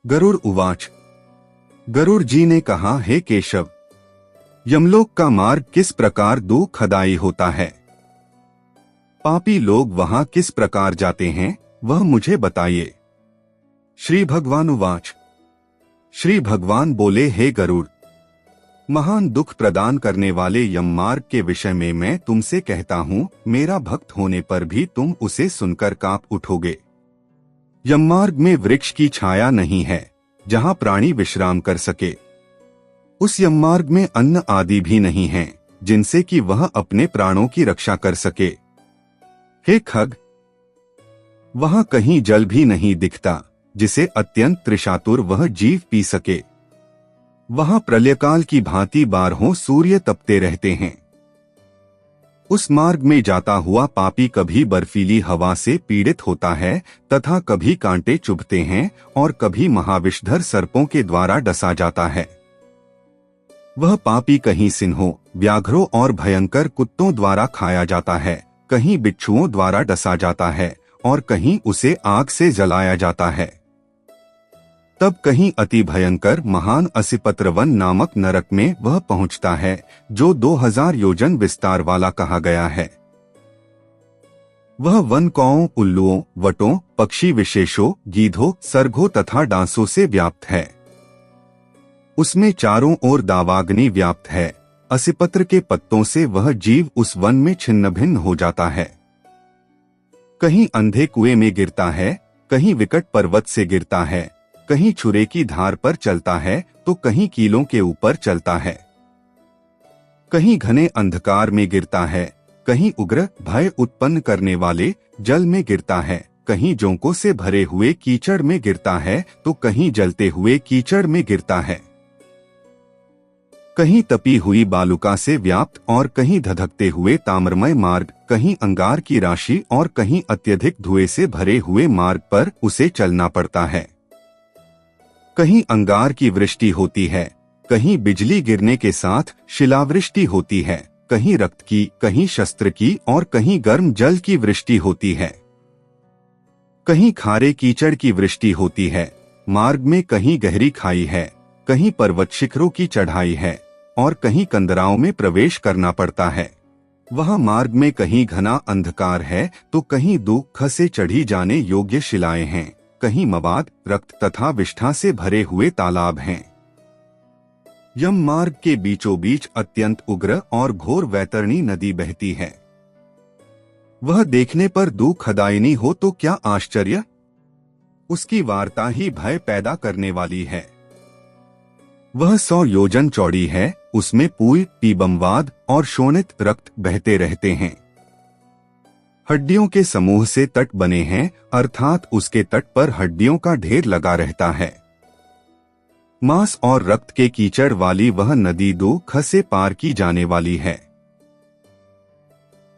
गरुड़ उवाच। गरुड़ जी ने कहा, हे केशव, यमलोक का मार्ग किस प्रकार दुखदायी होता है? पापी लोग वहां किस प्रकार जाते हैं, वह मुझे बताइए। श्री भगवान उवाच। श्री भगवान बोले, हे गरुड़, महान दुख प्रदान करने वाले यम मार्ग के विषय में मैं तुमसे कहता हूँ, मेरा भक्त होने पर भी तुम उसे सुनकर कांप उठोगे। यम मार्ग में वृक्ष की छाया नहीं है जहाँ प्राणी विश्राम कर सके। उस यम मार्ग में अन्न आदि भी नहीं है जिनसे कि वह अपने प्राणों की रक्षा कर सके। हे खग, वहां कहीं जल भी नहीं दिखता जिसे अत्यंत त्रिशातुर वह जीव पी सके। वहां प्रलयकाल की भांति बारहों सूर्य तपते रहते हैं। उस मार्ग में जाता हुआ पापी कभी बर्फीली हवा से पीड़ित होता है तथा कभी कांटे चुभते हैं और कभी महाविषधर सर्पों के द्वारा डसा जाता है। वह पापी कहीं सिंहों, व्याघ्रों और भयंकर कुत्तों द्वारा खाया जाता है, कहीं बिच्छुओं द्वारा डसा जाता है और कहीं उसे आग से जलाया जाता है। तब कहीं अति भयंकर महान असिपत्रवन नामक नरक में वह पहुंचता है, जो 2000 योजन विस्तार वाला कहा गया है। वह वन कौओं, उल्लुओं, वटों, पक्षी विशेषों, गीधों, सर्गों तथा डांसों से व्याप्त है। उसमें चारों ओर दावाग्नि व्याप्त है। असिपत्र के पत्तों से वह जीव उस वन में छिन्न भिन्न हो जाता है। कहीं अंधे कुएं में गिरता है, कहीं विकट पर्वत से गिरता है, कहीं छुरे की धार पर चलता है तो कहीं कीलों के ऊपर चलता है। कहीं घने अंधकार में गिरता है, कहीं उग्र भय उत्पन्न करने वाले जल में गिरता है, कहीं जोंकों से भरे हुए कीचड़ में गिरता है तो कहीं जलते हुए कीचड़ में गिरता है। कहीं तपी हुई बालुका से व्याप्त और कहीं धधकते हुए ताम्रमय मार्ग, कहीं अंगार की राशि और कहीं अत्यधिक धुएं से भरे हुए मार्ग पर उसे चलना पड़ता है। कहीं अंगार की वृष्टि होती है, कहीं बिजली गिरने के साथ शिलावृष्टि होती है, कहीं रक्त की, कहीं शस्त्र की और कहीं गर्म जल की वृष्टि होती है। कहीं खारे कीचड़ की वृष्टि होती है। मार्ग में कहीं गहरी खाई है, कहीं पर्वत शिखरों की चढ़ाई है और कहीं कंदराओं में प्रवेश करना पड़ता है। वहाँ मार्ग में कहीं घना अंधकार है तो कहीं दुख से चढ़ी जाने योग्य शिलाएं हैं, कहीं मवाद, रक्त तथा विष्ठा से भरे हुए तालाब हैं। यम मार्ग के बीचों बीच अत्यंत उग्र और घोर वैतरणी नदी बहती है। वह देखने पर दुखदायिनी हो तो क्या आश्चर्य, उसकी वार्ता ही भय पैदा करने वाली है। वह 100 योजन चौड़ी है, उसमें पूय, पीबमवाद और शोणित रक्त बहते रहते हैं। हड्डियों के समूह से तट बने हैं, अर्थात उसके तट पर हड्डियों का ढेर लगा रहता है। मांस और रक्त के कीचड़ वाली वह नदी दुख से पार की जाने वाली है।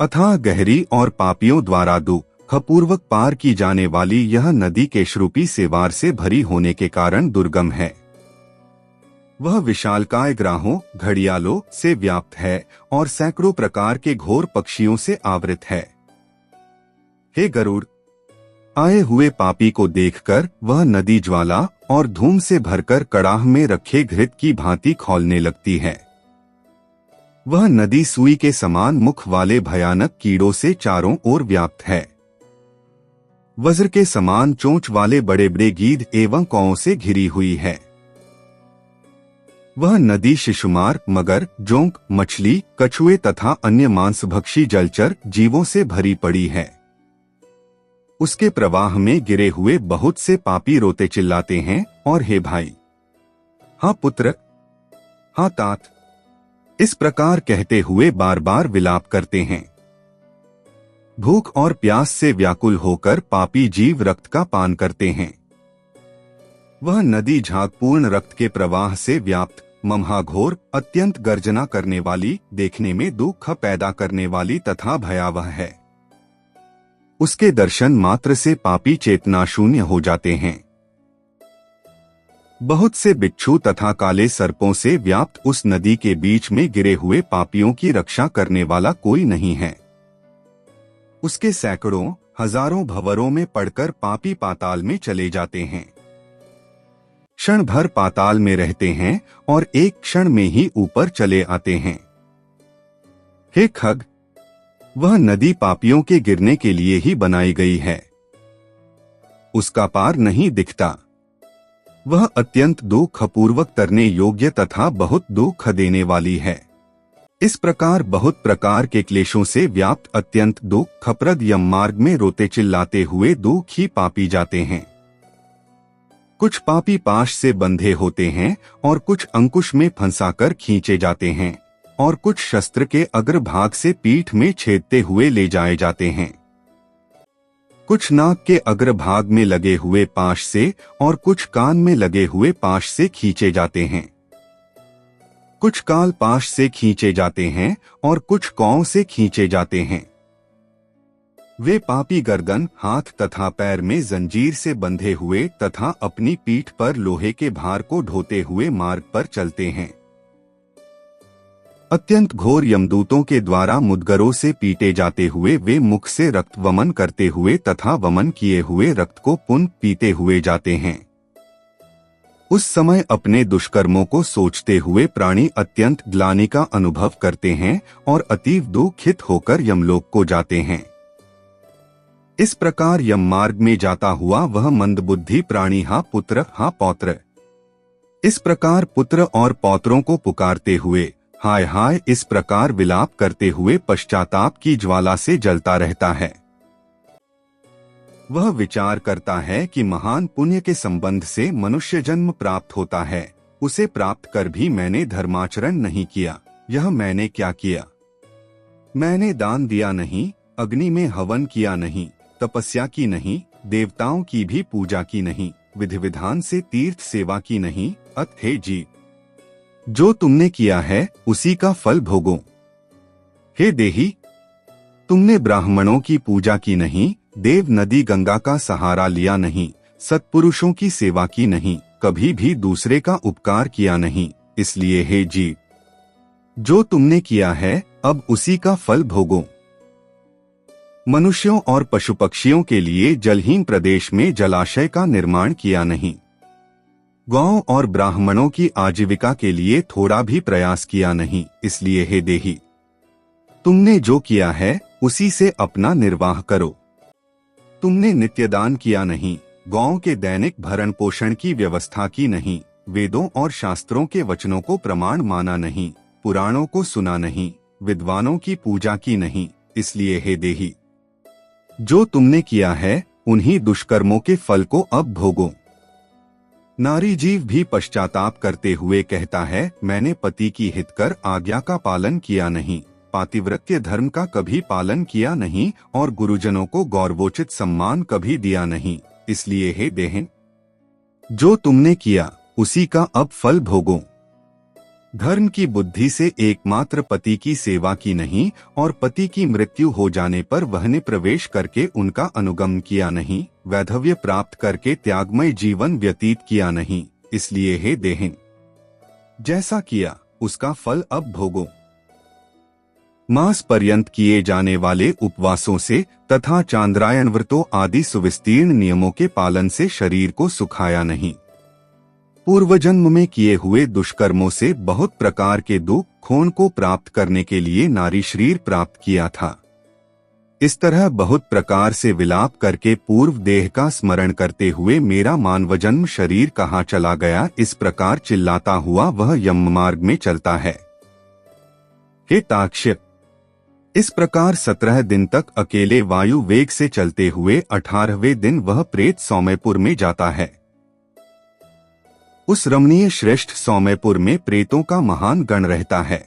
अथाह गहरी और पापियों द्वारा दुखपूर्वक पार की जाने वाली यह नदी केशरूपी सेवार से भरी होने के कारण दुर्गम है। वह विशालकाय ग्राहों, घड़ियालों से व्याप्त है और सैकड़ों प्रकार के घोर पक्षियों से आवृत है। हे गरुड़, आए हुए पापी को देखकर वह नदी ज्वाला और धूम से भरकर कड़ाह में रखे घृत की भांति खौलने लगती है। वह नदी सुई के समान मुख वाले भयानक कीड़ों से चारों ओर व्याप्त है। वज्र के समान चोंच वाले बड़े बड़े गीध एवं कौओं से घिरी हुई है। वह नदी शिशुमार, मगर, जोंक, मछली, कछुए तथा अन्य मांसभक्षी जलचर जीवों से भरी पड़ी है। उसके प्रवाह में गिरे हुए बहुत से पापी रोते चिल्लाते हैं और हे भाई, हाँ पुत्र, हाँ तात, इस प्रकार कहते हुए बार बार विलाप करते हैं। भूख और प्यास से व्याकुल होकर पापी जीव रक्त का पान करते हैं। वह नदी झागपूर्ण रक्त के प्रवाह से व्याप्त, ममहाघोर, अत्यंत गर्जना करने वाली, देखने में दुख पैदा करने वाली तथा भयावह है। उसके दर्शन मात्र से पापी चेतना शून्य हो जाते हैं। बहुत से बिच्छू तथा काले सर्पों से व्याप्त उस नदी के बीच में गिरे हुए पापियों की रक्षा करने वाला कोई नहीं है। उसके सैकड़ों, हजारों भंवरों में पड़कर पापी पाताल में चले जाते हैं। क्षण भर पाताल में रहते हैं और एक क्षण में ही ऊपर चले आते हैं। हे खग, वह नदी पापियों के गिरने के लिए ही बनाई गई है। उसका पार नहीं दिखता। वह अत्यंत दुखपूर्वक तरने योग्य तथा बहुत दुख देने वाली है। इस प्रकार बहुत प्रकार के क्लेशों से व्याप्त अत्यंत दुखप्रद यम मार्ग में रोते चिल्लाते हुए दुखी पापी जाते हैं। कुछ पापी पाश से बंधे होते हैं और कुछ अंकुश में फंसाकर खींचे जाते हैं और कुछ शस्त्र के अग्रभाग से पीठ में छेदते हुए ले जाए जाते हैं। कुछ नाक के अग्रभाग में लगे हुए पाश से और कुछ कान में लगे हुए पाश से खींचे जाते हैं। कुछ काल पाश से खींचे जाते हैं और कुछ कौं से खींचे जाते हैं। वे पापी गर्दन, हाथ तथा पैर में जंजीर से बंधे हुए तथा अपनी पीठ पर लोहे के भार को ढोते हुए मार्ग पर चलते हैं। अत्यंत घोर यमदूतों के द्वारा मुद्गरों से पीटे जाते हुए वे मुख से रक्त वमन करते हुए तथा वमन किए हुए रक्त को पुनः पीते हुए जाते हैं। उस समय अपने दुष्कर्मों को सोचते हुए प्राणी अत्यंत ग्लानि का अनुभव करते हैं और अतीव दुखित होकर यमलोक को जाते हैं। इस प्रकार यम मार्ग में जाता हुआ वह मंदबुद्धि प्राणी हा पुत्र हा पौत्र, इस प्रकार पुत्र और पौत्रों को पुकारते हुए हाय हाय इस प्रकार विलाप करते हुए पश्चाताप की ज्वाला से जलता रहता है। वह विचार करता है कि महान पुण्य के संबंध से मनुष्य जन्म प्राप्त होता है, उसे प्राप्त कर भी मैंने धर्माचरण नहीं किया। यह मैंने क्या किया? मैंने दान दिया नहीं, अग्नि में हवन किया नहीं, तपस्या की नहीं, देवताओं की भी पूजा की नहीं, विधि विधान से तीर्थ सेवा की नहीं। अत हे जीव, जो तुमने किया है उसी का फल भोगो। हे देही, तुमने ब्राह्मणों की पूजा की नहीं, देव नदी गंगा का सहारा लिया नहीं, सत्पुरुषों की सेवा की नहीं, कभी भी दूसरे का उपकार किया नहीं। इसलिए हे जीव, जो तुमने किया है अब उसी का फल भोगो। मनुष्यों और पशु पक्षियों के लिए जलहीन प्रदेश में जलाशय का निर्माण किया नहीं। गौओं और ब्राह्मणों की आजीविका के लिए थोड़ा भी प्रयास किया नहीं। इसलिए हे देही, तुमने जो किया है उसी से अपना निर्वाह करो। तुमने नित्यदान किया नहीं, गौओं के दैनिक भरण पोषण की व्यवस्था की नहीं, वेदों और शास्त्रों के वचनों को प्रमाण माना नहीं, पुराणों को सुना नहीं, विद्वानों की पूजा की नहीं। इसलिए हे देही, जो तुमने किया है उन्हीं दुष्कर्मों के फल को अब भोगो। नारी जीव भी पश्चाताप करते हुए कहता है, मैंने पति की हितकर आज्ञा का पालन किया नहीं, पातिव्रत्य धर्म का कभी पालन किया नहीं और गुरुजनों को गौरवोचित सम्मान कभी दिया नहीं। इसलिए हे देहन, जो तुमने किया उसी का अब फल भोगो। धर्म की बुद्धि से एकमात्र पति की सेवा की नहीं और पति की मृत्यु हो जाने पर वहने प्रवेश करके उनका अनुगमन किया नहीं, वैधव्य प्राप्त करके त्यागमय जीवन व्यतीत किया नहीं। इसलिए हे देहिन, जैसा किया उसका फल अब भोगो। मास पर्यंत किए जाने वाले उपवासों से तथा चांद्रायन व्रतों आदि सुविस्तीर्ण नियमों के पालन से शरीर को सुखाया नहीं। पूर्व जन्म में किए हुए दुष्कर्मों से बहुत प्रकार के दुख खोन को प्राप्त करने के लिए नारी शरीर प्राप्त किया था। इस तरह बहुत प्रकार से विलाप करके पूर्व देह का स्मरण करते हुए मेरा मानव जन्म शरीर कहाँ चला गया, इस प्रकार चिल्लाता हुआ वह यम मार्ग में चलता है। हे ताक्ष्य, इस प्रकार 17 दिन तक अकेले वायु वेग से चलते हुए 18वें दिन वह प्रेत सौम्यपुर में जाता है। उस रमणीय श्रेष्ठ सौम्यपुर में प्रेतों का महान गण रहता है।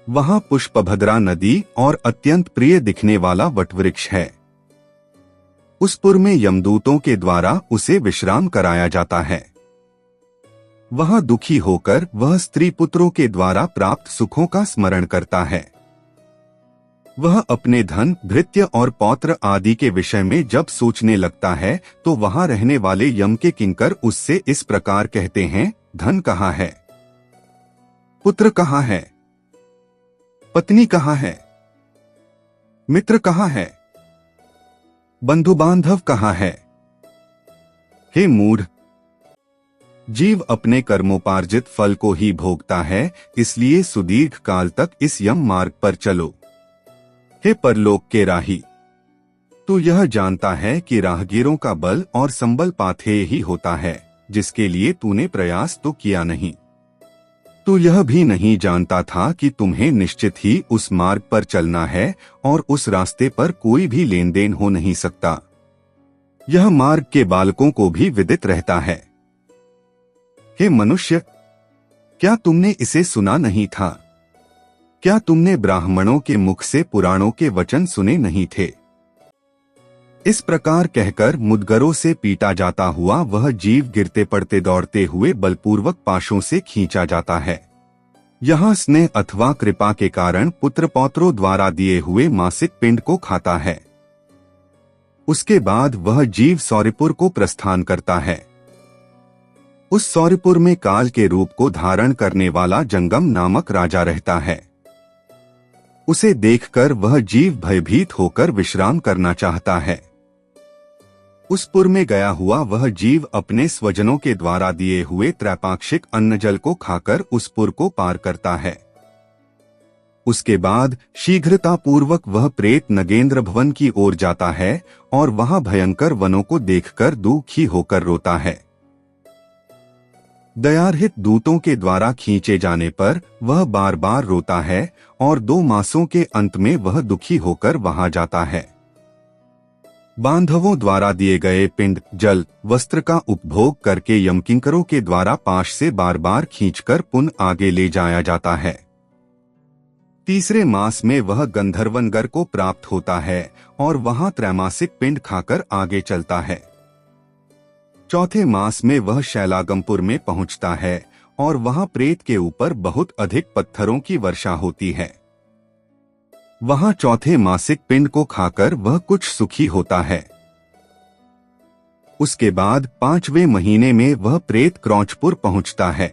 वहां पुष्पभद्रा नदी और अत्यंत प्रिय दिखने वाला वटवृक्ष है। उस पुर में यमदूतों के द्वारा उसे विश्राम कराया जाता है। वहां दुखी होकर वह स्त्री पुत्रों के द्वारा प्राप्त सुखों का स्मरण करता है। वह अपने धन, भृत्य और पौत्र आदि के विषय में जब सोचने लगता है तो वहां रहने वाले यम के किंकर उससे इस प्रकार कहते हैं, धन कहाँ है, पुत्र कहाँ है, पत्नी कहाँ है, मित्र कहाँ है, बंधु बांधव कहाँ है। हे मूढ़, जीव अपने कर्मोपार्जित फल को ही भोगता है, इसलिए सुदीर्घ काल तक इस यम मार्ग पर चलो। हे परलोक के राही, तू यह जानता है कि राहगीरों का बल और संबल पाथेय ही होता है, जिसके लिए तूने प्रयास तो किया नहीं। तू यह भी नहीं जानता था कि तुम्हें निश्चित ही उस मार्ग पर चलना है और उस रास्ते पर कोई भी लेन देन हो नहीं सकता। यह मार्ग के बालकों को भी विदित रहता है। हे मनुष्य, क्या तुमने इसे सुना नहीं था? क्या तुमने ब्राह्मणों के मुख से पुराणों के वचन सुने नहीं थे? इस प्रकार कहकर मुदगरों से पीटा जाता हुआ वह जीव गिरते पड़ते दौड़ते हुए बलपूर्वक पाशों से खींचा जाता है। यहाँ स्नेह अथवा कृपा के कारण पुत्र पौत्रों द्वारा दिए हुए मासिक पिंड को खाता है। उसके बाद वह जीव सौरिपुर को प्रस्थान करता है। उस सौरिपुर में काल के रूप को धारण करने वाला जंगम नामक राजा रहता है। उसे देखकर वह जीव भयभीत होकर विश्राम करना चाहता है। उस पुर में गया हुआ वह जीव अपने स्वजनों के द्वारा दिए हुए त्रैपाक्षिक अन्न जल को खाकर उस पुर को पार करता है। उसके बाद शीघ्रतापूर्वक वह प्रेत नगेंद्र भवन की ओर जाता है और वहां भयंकर वनों को देखकर दुखी होकर रोता है। दयारहित दूतों के द्वारा खींचे जाने पर वह बार बार रोता है और 2 मासों के अंत में वह दुखी होकर वहां जाता है। बांधवों द्वारा दिए गए पिंड, जल, वस्त्र का उपभोग करके यमकिंकरों के द्वारा पाश से बार बार खींचकर पुनः आगे ले जाया जाता है। तीसरे मास में वह गंधर्वनगर को प्राप्त होता है और वहां त्रैमासिक पिंड खाकर आगे चलता है। चौथे मास में वह शैलागमपुर में पहुंचता है और वहां प्रेत के ऊपर बहुत अधिक पत्थरों की वर्षा होती है। वहां चौथे मासिक पिंड को खाकर वह कुछ सुखी होता है। उसके बाद 5वें महीने में वह प्रेत क्रौंचपुर पहुंचता है।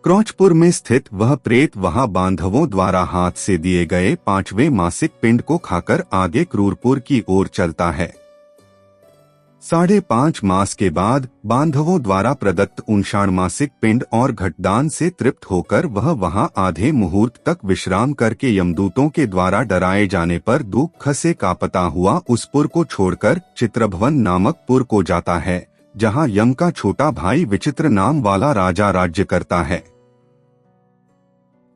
क्रौंचपुर में स्थित वह प्रेत वहां बांधवों द्वारा हाथ से दिए गए 5वें मासिक पिंड को खाकर आगे क्रूरपुर की ओर चलता है। 5.5 मास के बाद बांधवों द्वारा प्रदत्त 59 मासिक पिंड और घटदान से तृप्त होकर वह वहां आधे मुहूर्त तक विश्राम करके यमदूतों के द्वारा डराए जाने पर दुख से कांपता हुआ उस पुर को छोड़कर चित्रभवन नामक पुर को जाता है, जहां यम का छोटा भाई विचित्र नाम वाला राजा राज्य करता है।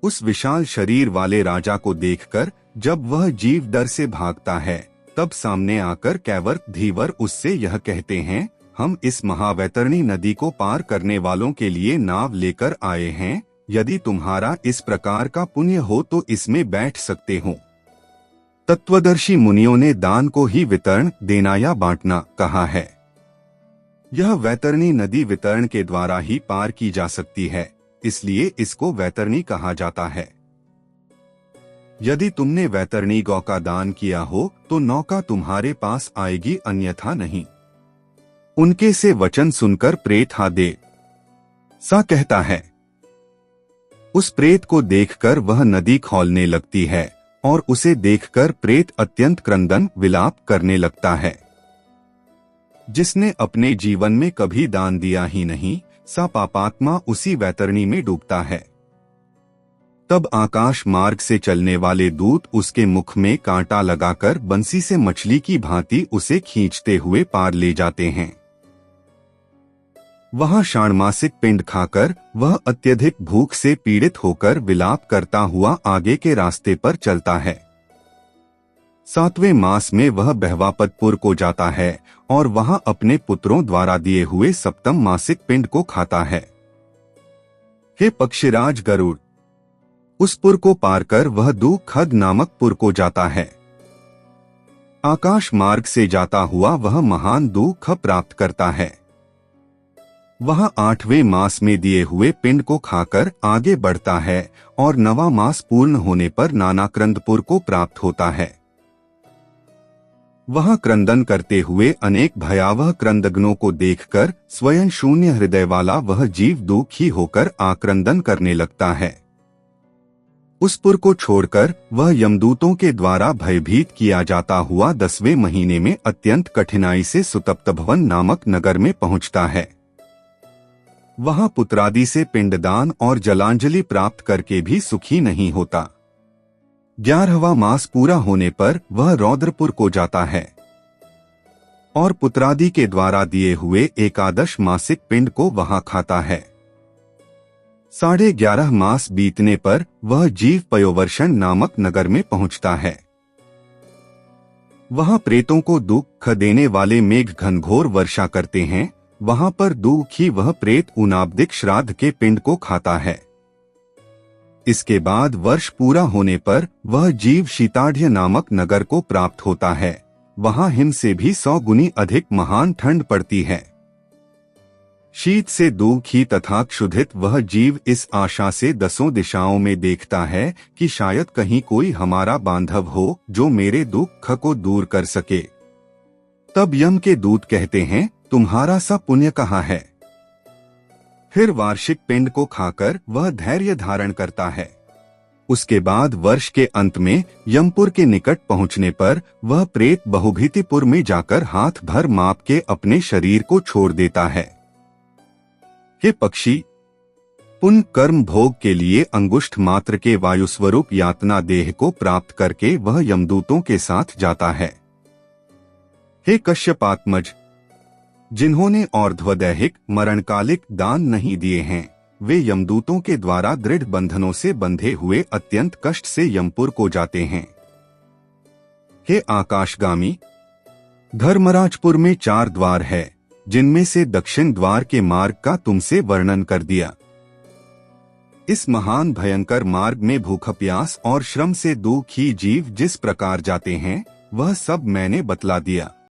उस विशाल शरीर वाले राजा को देखकर जब वह जीव डर से भागता है, तब सामने आकर कैवर धीवर उससे यह कहते हैं, हम इस महावैतरणी नदी को पार करने वालों के लिए नाव लेकर आए हैं। यदि तुम्हारा इस प्रकार का पुण्य हो तो इसमें बैठ सकते हो। तत्वदर्शी मुनियों ने दान को ही वितरण देना या बांटना कहा है। यह वैतरणी नदी वितरण के द्वारा ही पार की जा सकती है, इसलिए इसको वैतरणी कहा जाता है। यदि तुमने वैतरणी गौ का दान किया हो तो नौका तुम्हारे पास आएगी, अन्यथा नहीं। उनके से वचन सुनकर प्रेत हा दे सा कहता है। उस प्रेत को देखकर वह नदी खौलने लगती है और उसे देखकर प्रेत अत्यंत क्रंदन विलाप करने लगता है। जिसने अपने जीवन में कभी दान दिया ही नहीं, सा पापात्मा उसी वैतरणी में डूबता है। तब आकाश मार्ग से चलने वाले दूत उसके मुख में कांटा लगाकर बंसी से मछली की भांति उसे खींचते हुए पार ले जाते हैं। वहां षाण्मासिक पिंड खाकर वह अत्यधिक भूख से पीड़ित होकर विलाप करता हुआ आगे के रास्ते पर चलता है। 7वें मास में वह बहवापतपुर को जाता है और वहां अपने पुत्रों द्वारा दिए हुए 7म मासिक पिंड को खाता है। हे पक्षीराज गरुड़, उस पुर को पार कर वह दुखद नामक पुर को जाता है। आकाश मार्ग से जाता हुआ वह महान दुख प्राप्त करता है। वह 8वें मास में दिए हुए पिंड को खाकर आगे बढ़ता है और 9वां मास पूर्ण होने पर नानाक्रंदपुर को प्राप्त होता है। वह क्रंदन करते हुए अनेक भयावह क्रंदग्नों को देखकर स्वयं शून्य हृदय वाला वह जीव दुखी होकर आक्रंदन करने लगता है। उस पुर को छोड़कर वह यमदूतों के द्वारा भयभीत किया जाता हुआ 10वें महीने में अत्यंत कठिनाई से सुतप्त भवन नामक नगर में पहुंचता है। वह पुत्रादि से पिंडदान और जलांजलि प्राप्त करके भी सुखी नहीं होता। 11वां मास पूरा होने पर वह रौद्रपुर को जाता है और पुत्रादि के द्वारा दिए हुए एकादश मासिक पिंड को वहां खाता है। 11.5 मास बीतने पर वह जीव पयोवर्षण नामक नगर में पहुंचता है। वहां प्रेतों को दुख देने वाले मेघ घनघोर वर्षा करते हैं। वहां पर दुखी वह प्रेत उनाब्दिक श्राद्ध के पिंड को खाता है। इसके बाद वर्ष पूरा होने पर वह जीव शीताढ़्य नामक नगर को प्राप्त होता है। वहां हिम से भी 100 गुनी अधिक महान ठंड पड़ती है। शीत से दुखी तथा क्षुधित वह जीव इस आशा से 10 दिशाओं में देखता है कि शायद कहीं कोई हमारा बांधव हो जो मेरे दुख को दूर कर सके। तब यम के दूत कहते हैं, तुम्हारा सा पुण्य कहाँ है। फिर वार्षिक पिंड को खाकर वह धैर्य धारण करता है। उसके बाद वर्ष के अंत में यमपुर के निकट पहुंचने पर वह प्रेत बहुभीतिपुर में जाकर हाथ भर माप के अपने शरीर को छोड़ देता है। हे पक्षी, पुण्य कर्म भोग के लिए अंगुष्ठ मात्र के वायुस्वरूप यातना देह को प्राप्त करके वह यमदूतों के साथ जाता है। हे कश्यपात्मज, जिन्होंने और्ध्वदैहिक मरणकालिक दान नहीं दिए हैं, वे यमदूतों के द्वारा दृढ़ बंधनों से बंधे हुए अत्यंत कष्ट से यमपुर को जाते हैं। हे आकाशगामी, धर्मराजपुर में 4 द्वार है, जिनमें से दक्षिण द्वार के मार्ग का तुमसे वर्णन कर दिया। इस महान भयंकर मार्ग में भूख प्यास और श्रम से दुखी जीव जिस प्रकार जाते हैं, वह सब मैंने बतला दिया।